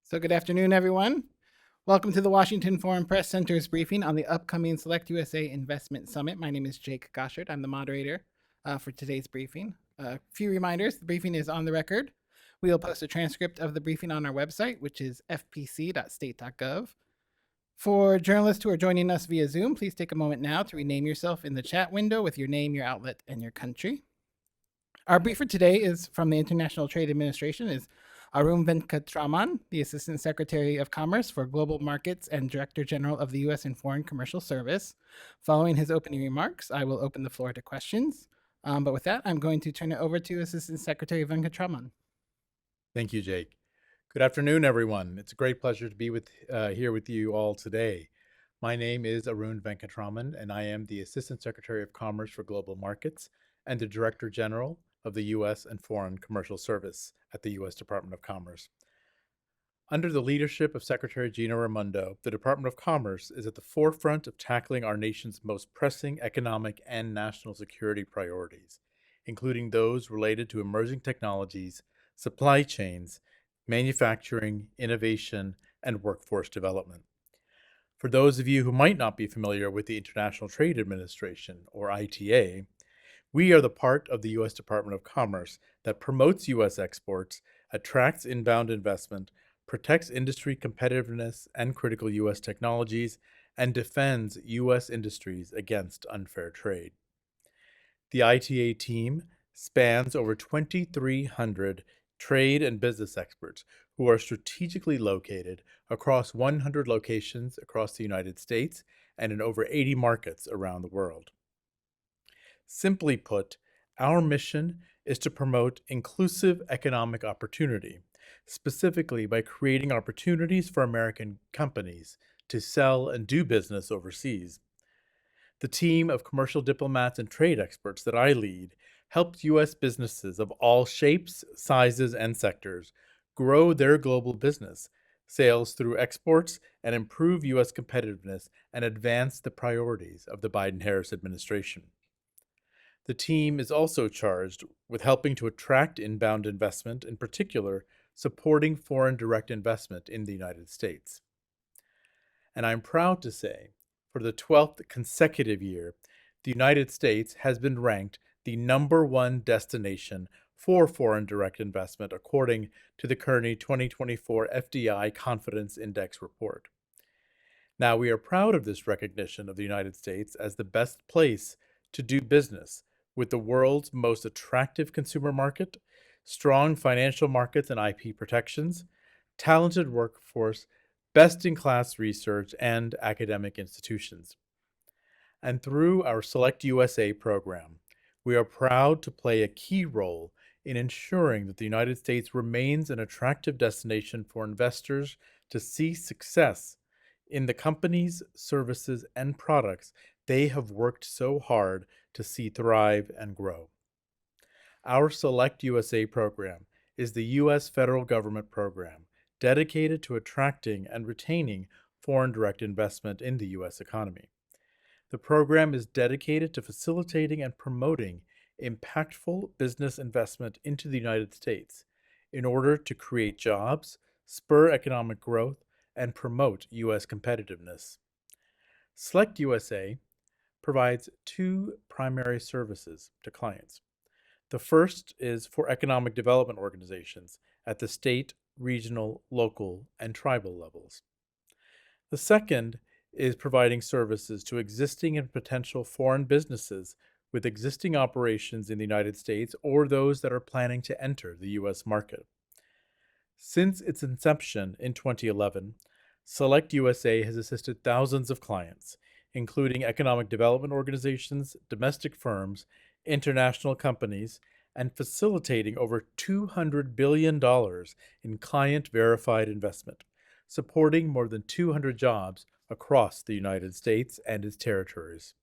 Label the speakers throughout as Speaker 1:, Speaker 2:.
Speaker 1: So good afternoon, everyone. Welcome to the Washington Foreign Press Center's briefing on the upcoming Select USA Investment Summit. My name is Jake Goshard. I'm the moderator for today's briefing. A few reminders, the briefing is on the record. We will post a transcript of the briefing on our website, which is fpc.state.gov. For journalists who are joining us via Zoom, please take a moment now to rename yourself in the chat window with your name, your outlet, and your country. Our briefer today is from the International Trade Administration, is Arun Venkatraman, the Assistant Secretary of Commerce for Global Markets and Director General of the U.S. and Foreign Commercial Service. Following his opening remarks, I will open the floor to questions. But with that, I'm going to turn it over to Assistant Secretary Venkatraman.
Speaker 2: Thank you, Jake. Good afternoon, everyone. It's a great pleasure to be here with you all today. My name is Arun Venkatraman, and I am the Assistant Secretary of Commerce for Global Markets and the Director General of the U.S. and Foreign Commercial Service at the U.S. Department of Commerce. Under the leadership of Secretary Gina Raimondo, the Department of Commerce is at the forefront of tackling our nation's most pressing economic and national security priorities, including those related to emerging technologies, supply chains, manufacturing, innovation, and workforce development. For those of you who might not be familiar with the International Trade Administration, or ITA, we are the part of the U.S. Department of Commerce that promotes U.S. exports, attracts inbound investment, protects industry competitiveness and critical U.S. technologies, and defends U.S. industries against unfair trade. The ITA team spans over 2,300 trade and business experts who are strategically located across 100 locations across the United States and in over 80 markets around the world. Simply put, our mission is to promote inclusive economic opportunity, specifically by creating opportunities for American companies to sell and do business overseas. The team of commercial diplomats and trade experts that I lead helps U.S. businesses of all shapes, sizes, and sectors grow their global business, sales through exports, and improve U.S. competitiveness and advance the priorities of the Biden-Harris administration. The team is also charged with helping to attract inbound investment, in particular, supporting foreign direct investment in the United States. And I'm proud to say, for the 12th consecutive year, the United States has been ranked the #1 destination for foreign direct investment, according to the Kearney 2024 FDI Confidence Index report. Now, we are proud of this recognition of the United States as the best place to do business, with the world's most attractive consumer market, strong financial markets and IP protections, talented workforce, best-in-class research, and academic institutions. And through our Select USA program, we are proud to play a key role in ensuring that the United States remains an attractive destination for investors to see success in the companies, services, and products they have worked so hard to see thrive and grow. Our Select USA program is the U.S. federal government program dedicated to attracting and retaining foreign direct investment in the U.S. economy. The program is dedicated to facilitating and promoting impactful business investment into the United States in order to create jobs, spur economic growth, and promote U.S. competitiveness. Select USA provides two primary services to clients. The first is for economic development organizations at the state, regional, local, and tribal levels. The second is providing services to existing and potential foreign businesses with existing operations in the United States or those that are planning to enter the U.S. market. Since its inception in 2011, Select USA has assisted thousands of clients, including economic development organizations, domestic firms, international companies, and facilitating over $200 billion in client-verified investment, supporting more than 200 jobs across the United States and its territories.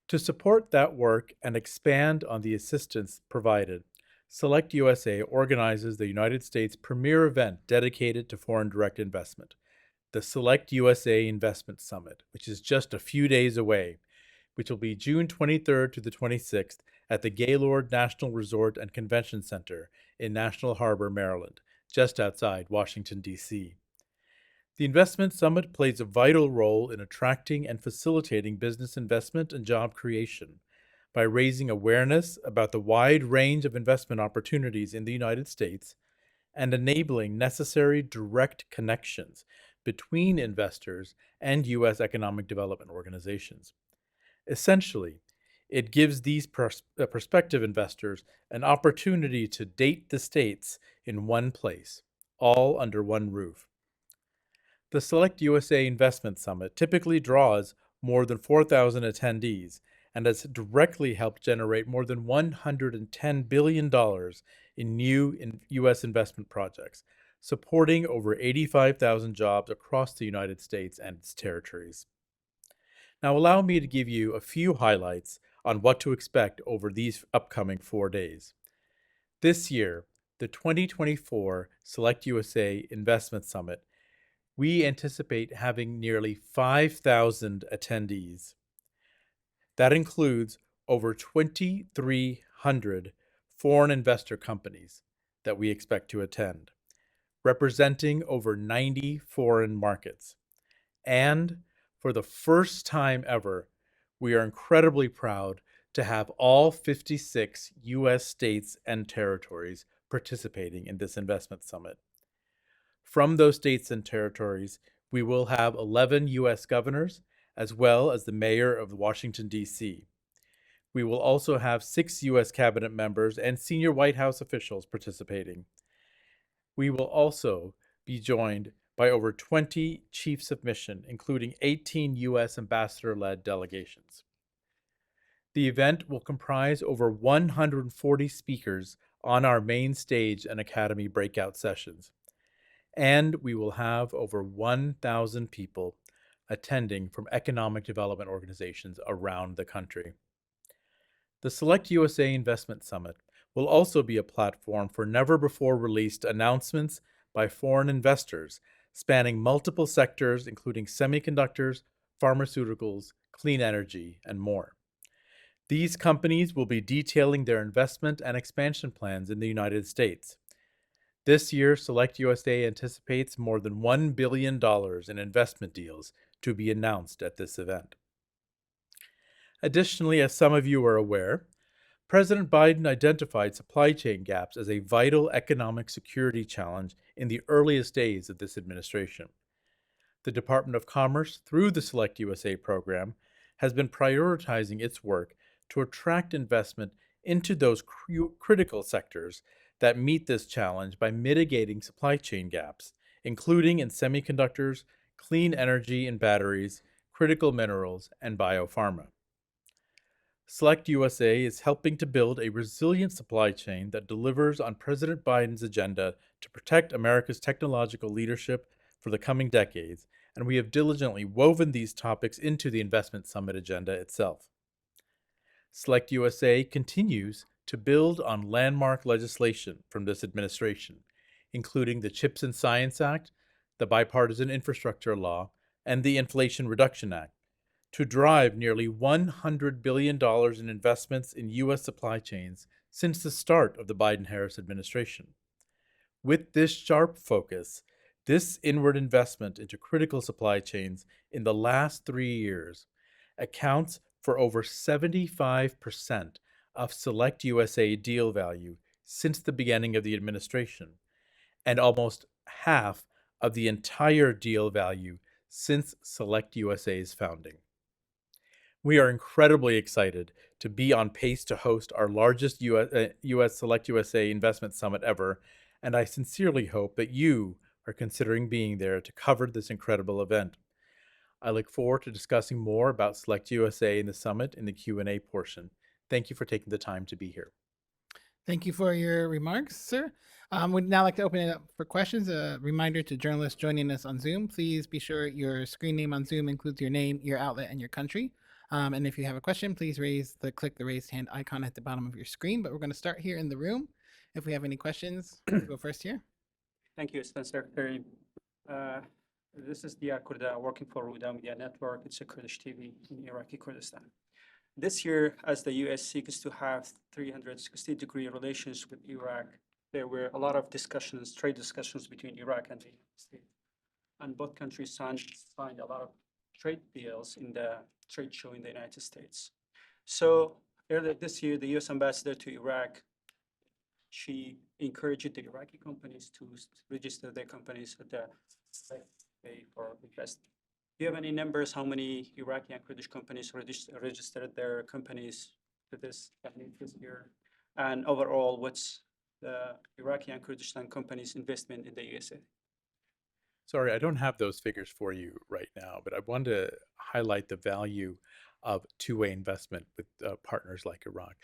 Speaker 2: To support that work and expand on the assistance provided, Select USA organizes the United States' premier event dedicated to foreign direct investment, the Select USA Investment Summit, which is just a few days away, which will be June 23rd to the 26th at the Gaylord National Resort and Convention Center in National Harbor, Maryland. just outside Washington, D.C. The Investment Summit plays a vital role in attracting and facilitating business investment and job creation by raising awareness about the wide range of investment opportunities in the United States and enabling necessary direct connections between investors and U.S. economic development organizations. Essentially, it gives these prospective investors an opportunity to date the states in one place, all under one roof. The Select USA Investment Summit typically draws more than 4,000 attendees and has directly helped generate more than $110 billion in new U.S. investment projects, supporting over 85,000 jobs across the United States and its territories. Now, allow me to give you a few highlights on what to expect over these upcoming 4 days. This year, the 2024 Select USA Investment Summit, we anticipate having nearly 5,000 attendees. That includes over 2,300 foreign investor companies that we expect to attend, representing over 90 foreign markets. And for the first time ever, we are incredibly proud to have all 56 U.S. states and territories participating in this investment summit. From those states and territories, we will have 11 U.S. governors, as well as the mayor of Washington, D.C. We will also have 6 U.S. cabinet members and senior White House officials participating. We will also be joined by over 20 chiefs of mission, including 18 U.S. ambassador-led delegations. The event will comprise over 140 speakers on our main stage and Academy breakout sessions. And we will have over 1,000 people attending from economic development organizations around the country. The Select USA Investment Summit will also be a platform for never-before-released announcements by foreign investors spanning multiple sectors, including semiconductors, pharmaceuticals, clean energy, and more. These companies will be detailing their investment and expansion plans in the United States. This year, Select USA anticipates more than $1 billion in investment deals to be announced at this event. Additionally, as some of you are aware, President Biden identified supply chain gaps as a vital economic security challenge in the earliest days of this administration. The Department of Commerce, through the Select USA program, has been prioritizing its work to attract investment into those critical sectors that meet this challenge by mitigating supply chain gaps, including in semiconductors, clean energy and batteries, critical minerals, and biopharma. Select USA is helping to build a resilient supply chain that delivers on President Biden's agenda to protect America's technological leadership for the coming decades, and we have diligently woven these topics into the Investment Summit agenda itself. Select USA continues to build on landmark legislation from this administration, including the CHIPS and Science Act, the Bipartisan Infrastructure Law, and the Inflation Reduction Act, to drive nearly $100 billion in investments in U.S. supply chains since the start of the Biden-Harris administration. With this sharp focus, this inward investment into critical supply chains in the last 3 years accounts for over 75% of Select USA deal value since the beginning of the administration, and almost half of the entire deal value since Select USA's founding. We are incredibly excited to be on pace to host our largest US Select USA Investment Summit ever, and I sincerely hope that you are considering being there to cover this incredible event. I look forward to discussing more about Select USA in the summit in the Q&A portion. Thank you for taking the time to be here.
Speaker 1: Thank you for your remarks, sir. We'd now like to open it up for questions. A reminder to journalists joining us on Zoom, please be sure your screen name on Zoom includes your name, your outlet, and your country. And if you have a question, please click the raised hand icon at the bottom of your screen. But we're going to start here in the room. If we have any questions, go first here.
Speaker 3: Thank you, Assistant Secretary. This is Dia Kurda working for Ruda Media Network. It's a Kurdish TV in Iraqi Kurdistan. This year, as the U.S. seeks to have 360-degree relations with Iraq, there were a lot of discussions, trade discussions between Iraq and the United States. And both countries signed a lot of trade deals in the trade show in the United States. So earlier this year, the US ambassador to Iraq, she encouraged the Iraqi companies to register their companies at the pay for investment. Do you have any numbers, how many Iraqi and Kurdish companies registered their companies to this year? And overall, what's the Iraqi and Kurdistan companies' investment in the USA?
Speaker 2: Sorry, I don't have those figures for you right now, but I want to highlight the value of two-way investment with partners like Iraq.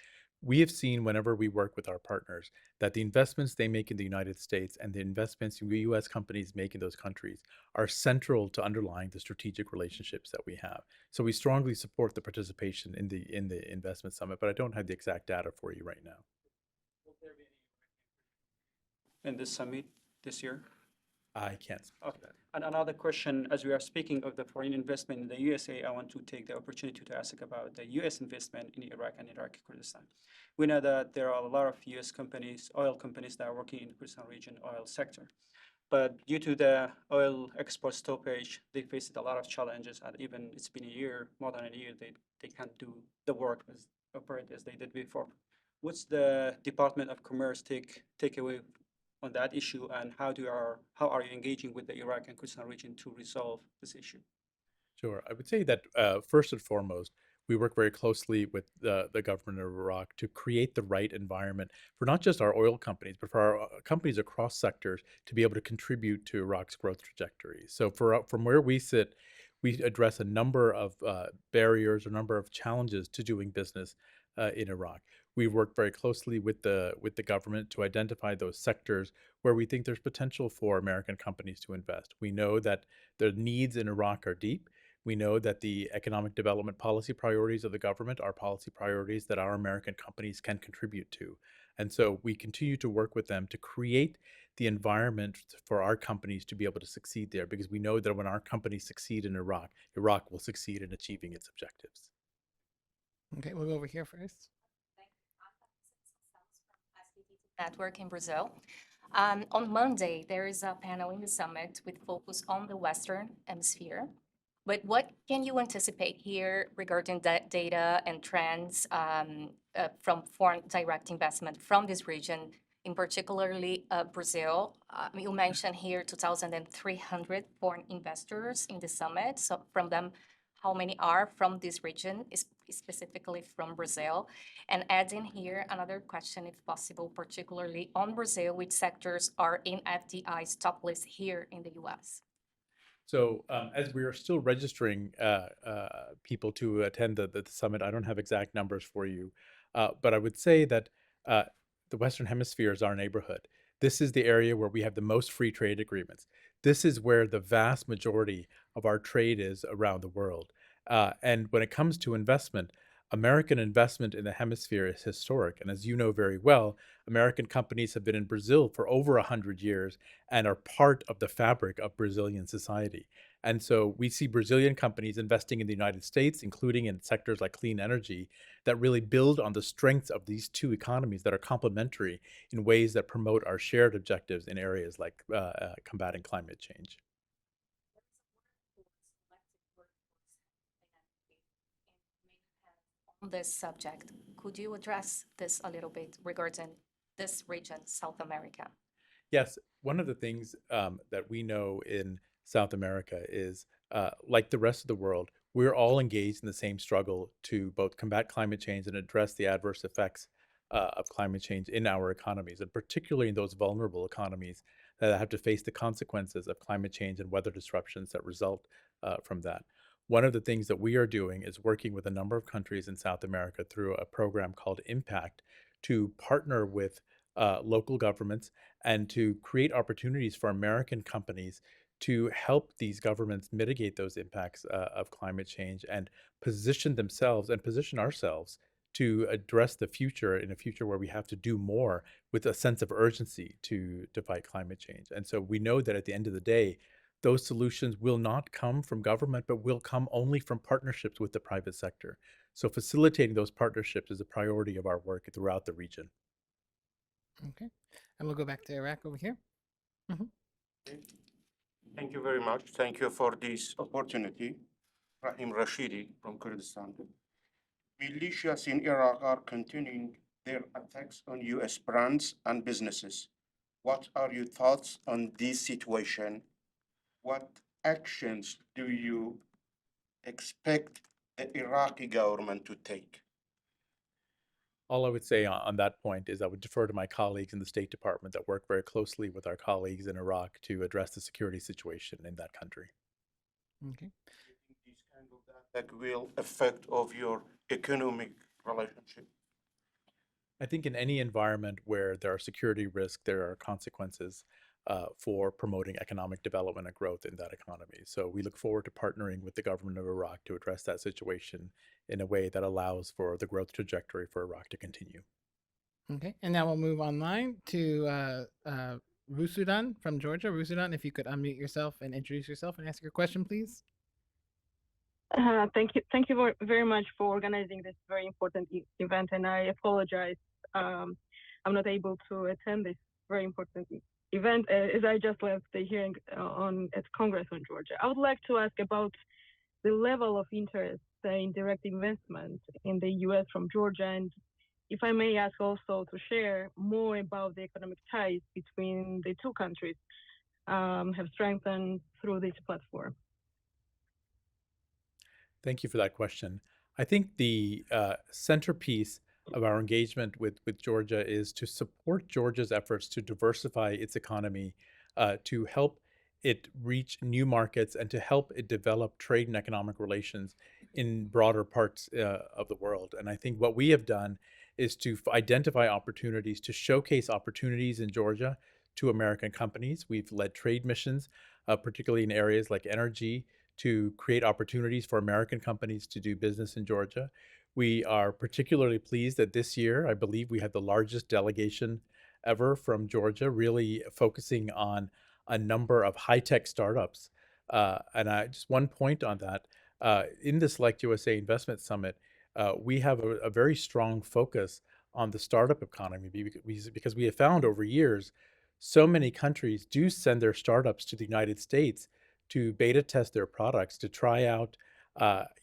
Speaker 2: We have seen whenever we work with our partners that the investments they make in the United States and the investments U.S. companies make in those countries are central to underlying the strategic relationships that we have. So we strongly support the participation in the investment summit, but I don't have the exact data for you right now.
Speaker 3: In this summit this year?
Speaker 2: I can't speak to that.
Speaker 3: And another question, as we are speaking of the foreign investment in the USA, I want to take the opportunity to ask about the US investment in Iraq and Iraqi Kurdistan. We know that there are a lot of US companies, oil companies that are working in the Kurdistan region oil sector. But due to the oil export stoppage, they faced a lot of challenges, and even it's been a year, more than a year, they can't do the work as operate as they did before. What's the Department of Commerce takeaway on that issue, and how are you engaging with the Iraq and Kurdistan region to resolve this issue?
Speaker 2: Sure. I would say that first and foremost, we work very closely with the government of Iraq to create the right environment for not just our oil companies, but for our companies across sectors to be able to contribute to Iraq's growth trajectory. So from where we sit, we address a number of barriers, a number of challenges to doing business in Iraq. We work very closely with the government to identify those sectors where we think there's potential for American companies to invest. We know that the needs in Iraq are deep. We know that the economic development policy priorities of the government are policy priorities that our American companies can contribute to. And so we continue to work with them to create the environment for our companies to be able to succeed there, because we know that when our companies succeed in Iraq, Iraq will succeed in achieving its objectives.
Speaker 1: Okay, we'll go over here first.
Speaker 4: Network in Brazil. On Monday, there is a panel in the summit with focus on the Western Hemisphere. But what can you anticipate here regarding that data and trends from foreign direct investment from this region, in particularly Brazil? You mentioned here 2,300 foreign investors in the summit. So from them, how many are from this region, specifically from Brazil? And adding here another question, if possible, particularly on Brazil, which sectors are in FDI's top list here in the US?
Speaker 2: So as we are still registering people to attend the summit, I don't have exact numbers for you, but I would say that the Western Hemisphere is our neighborhood. This is the area where we have the most free trade agreements. This is where the vast majority of our trade is around the world. And when it comes to investment, American investment in the hemisphere is historic. And as you know very well, American companies have been in Brazil for over 100 years and are part of the fabric of Brazilian society. And so we see Brazilian companies investing in the United States, including in sectors like clean energy, that really build on the strengths of these two economies that are complementary in ways that promote our shared objectives in areas like combating climate change.
Speaker 4: On this subject, could you address this a little bit regarding this region, South America?
Speaker 2: Yes, one of the things that we know in South America is, like the rest of the world, we're all engaged in the same struggle to both combat climate change and address the adverse effects of climate change in our economies, and particularly in those vulnerable economies that have to face the consequences of climate change and weather disruptions that result from that. One of the things that we are doing is working with a number of countries in South America through a program called Impact to partner with local governments and to create opportunities for American companies to help these governments mitigate those impacts of climate change and position themselves and position ourselves to address the future in a future where we have to do more with a sense of urgency to fight climate change. And so we know that at the end of the day, those solutions will not come from government, but will come only from partnerships with the private sector. So facilitating those partnerships is a priority of our work throughout the region.
Speaker 1: Okay. And we'll go back to Iraq over here.
Speaker 5: Thank you very much. Thank you for this opportunity. Rahim Rashidi from Kurdistan. Militias in Iraq are continuing their attacks on US brands and businesses. What are your thoughts on this situation? What actions do you expect the Iraqi government to take?
Speaker 2: All I would say on that point is I would defer to my colleagues in the State Department that work very closely with our colleagues in Iraq to address the security situation in that country.
Speaker 1: Okay.
Speaker 5: This kind of attack will affect of your economic relationship.
Speaker 2: I think in any environment where there are security risks, there are consequences for promoting economic development and growth in that economy. So we look forward to partnering with the government of Iraq to address that situation in a way that allows for the growth trajectory for Iraq to continue.
Speaker 1: Okay. And now we'll move online to Rusudan from Georgia. Rusudan, if you could unmute yourself and introduce yourself and ask your question, please.
Speaker 6: Thank you very much for organizing this very important event, and I apologize. I'm not able to attend this very important event as I just left the hearing at Congress on Georgia. I would like to ask about the level of interest in direct investment in the U.S. from Georgia, and if I may ask also to share more about the economic ties between the two countries have strengthened through this platform.
Speaker 2: Thank you for that question. I think the centerpiece of our engagement with Georgia is to support Georgia's efforts to diversify its economy, to help it reach new markets, and to help it develop trade and economic relations in broader parts of the world. And I think what we have done is to identify opportunities, to showcase opportunities in Georgia to American companies. We've led trade missions, particularly in areas like energy, to create opportunities for American companies to do business in Georgia. We are particularly pleased that this year, I believe we had the largest delegation ever from Georgia, really focusing on a number of high-tech startups. And just one point on that, in the Select USA Investment Summit, we have a very strong focus on the startup economy because we have found over years, so many countries do send their startups to the United States to beta test their products, to try out,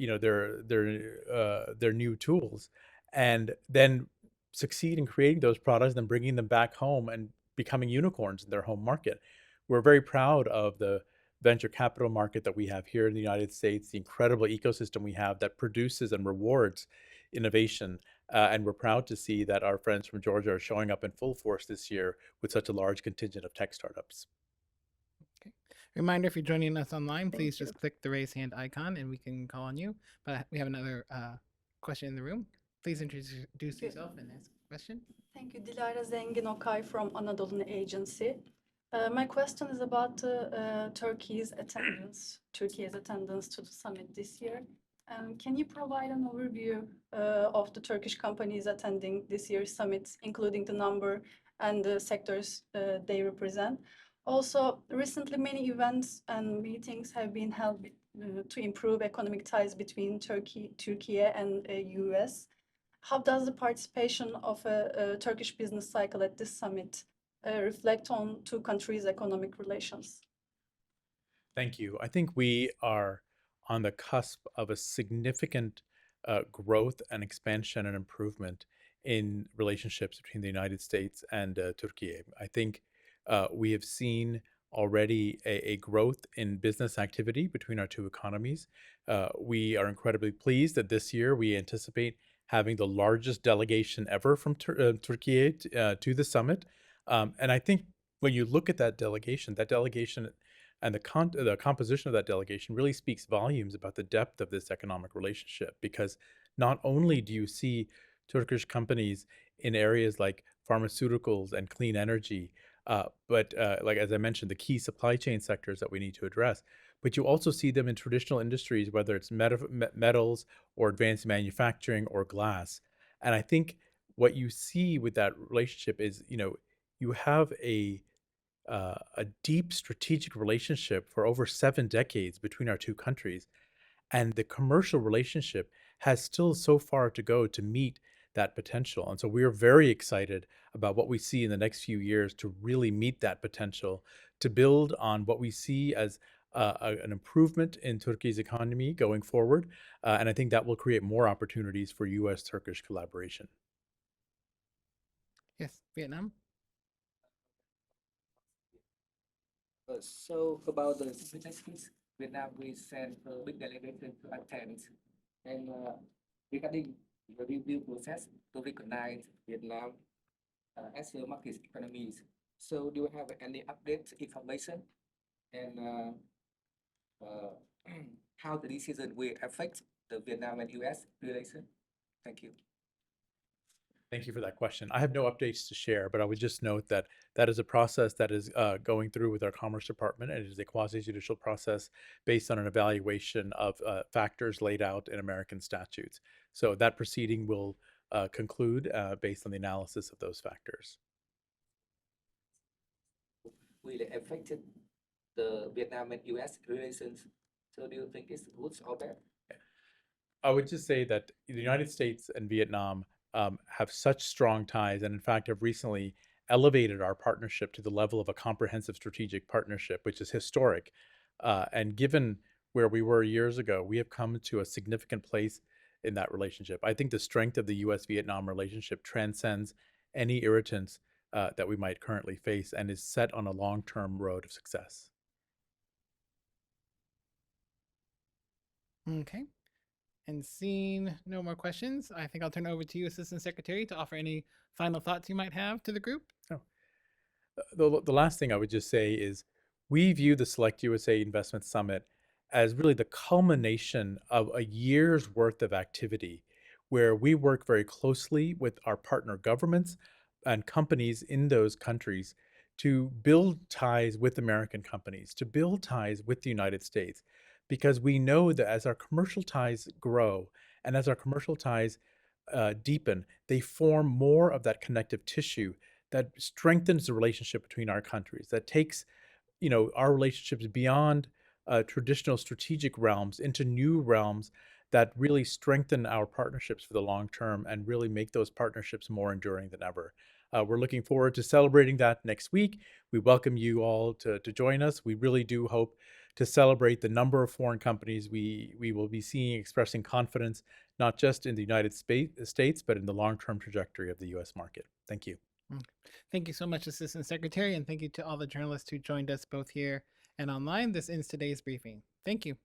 Speaker 2: their new tools, and then succeed in creating those products, then bringing them back home and becoming unicorns in their home market. We're very proud of the venture capital market that we have here in the United States, the incredible ecosystem we have that produces and rewards innovation. And we're proud to see that our friends from Georgia are showing up in full force this year with such a large contingent of tech startups.
Speaker 1: Reminder, if you're joining us online, please just click the raise hand icon and we can call on you. But we have another question in the room. Please introduce yourself and ask a question.
Speaker 7: Thank you. Dilara Zengin Okay from Anadolu Agency. My question is about Turkey's attendance to the summit this year. Can you provide an overview of the Turkish companies attending this year's summit, including the number and the sectors they represent? Also, recently many events and meetings have been held to improve economic ties between Turkey and US. How does the participation of a Turkish business cycle at this summit reflect on two countries' economic relations?
Speaker 2: Thank you. I think we are on the cusp of a significant growth and expansion and improvement in relationships between the United States and Turkey. I think we have seen already a growth in business activity between our two economies. We are incredibly pleased that this year we anticipate having the largest delegation ever from Turkey to the summit. And I think when you look at that delegation and the composition of that delegation really speaks volumes about the depth of this economic relationship, because not only do you see Turkish companies in areas like pharmaceuticals and clean energy, but like as I mentioned, the key supply chain sectors that we need to address, but you also see them in traditional industries, whether it's metals or advanced manufacturing or glass. And I think what you see with that relationship is, you have a deep strategic relationship for over 7 decades between our two countries. And the commercial relationship has still so far to go to meet that potential. And so we're very excited about what we see in the next few years to really meet that potential, to build on what we see as an improvement in Turkey's economy going forward. And I think that will create more opportunities for U.S.-Turkish collaboration.
Speaker 1: Yes, Vietnam.
Speaker 8: So about the United States, Vietnam will send a big delegation to attend. And regarding the review process to recognize Vietnam as a market economies, so do you have any update information and how the decision will affect the Vietnam and US relation? Thank you.
Speaker 2: Thank you for that question. I have no updates to share, but I would just note that that is a process that is going through with our Commerce Department, and it is a quasi-judicial process based on an evaluation of factors laid out in American statutes. So that proceeding will conclude based on the analysis of those factors.
Speaker 8: Will it affect the Vietnam and US relations? So do you think it's good or bad?
Speaker 2: I would just say that the United States and Vietnam have such strong ties, and in fact have recently elevated our partnership to the level of a comprehensive strategic partnership, which is historic. And given where we were years ago, we have come to a significant place in that relationship. I think the strength of the U.S.-Vietnam relationship transcends any irritants that we might currently face and is set on a long-term road of success.
Speaker 1: Okay. And seeing no more questions, I think I'll turn it over to you, Assistant Secretary, to offer any final thoughts you might have to the group.
Speaker 2: The last thing I would just say is we view the Select USA Investment Summit as really the culmination of a year's worth of activity where we work very closely with our partner governments and companies in those countries to build ties with American companies, to build ties with the United States, because we know that as our commercial ties grow and as our commercial ties deepen, they form more of that connective tissue that strengthens the relationship between our countries, that takes, our relationships beyond traditional strategic realms into new realms that really strengthen our partnerships for the long term and really make those partnerships more enduring than ever. We're looking forward to celebrating that next week. We welcome you all to join us. We really do hope to celebrate the number of foreign companies we will be seeing expressing confidence, not just in the United States, but in the long-term trajectory of the U.S. market. Thank you.
Speaker 1: Thank you so much, Assistant Secretary, and thank you to all the journalists who joined us both here and online. This ends today's briefing. Thank you.